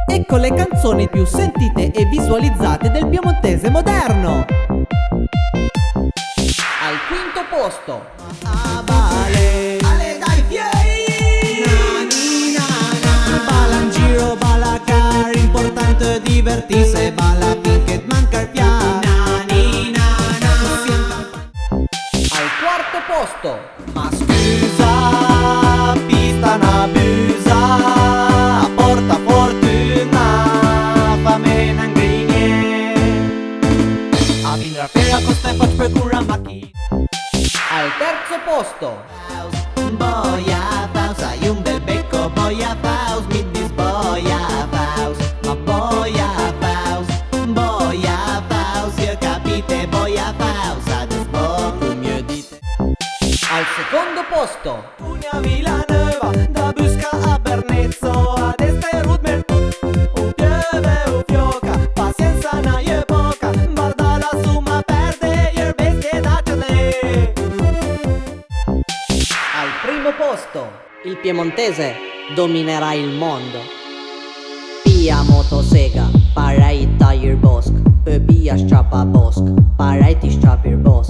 Ecco le canzoni più sentite e visualizzate del piemontese moderno. Al quinto posto, Ale dai fiei, nani nana, balla in giro, balla car, importante divertirsi, balla finché manca il fiato, nani nana. Al quarto posto, ma scusa, pista n'abusa, porta fortuna, fammi n'angrinie, a vindra per a costa e faccio per cura macchina. Al terzo posto, boia Faust, hai un bel becco, boia Faust, mi disboia Faust, ma boia Faust, io capite, boia Faust, adesso come mi dite. Al secondo posto, Pugna Villanova, da Busca a Bernezzo, ad este Rudmer, un pieve un fioca, pazienza na je poca, guarda la summa perde, io bestie datele. Al primo posto, il piemontese dominerà il mondo. Pia motosega, para i tager bosk, pia strappa bosk, para i ti strappir bosk.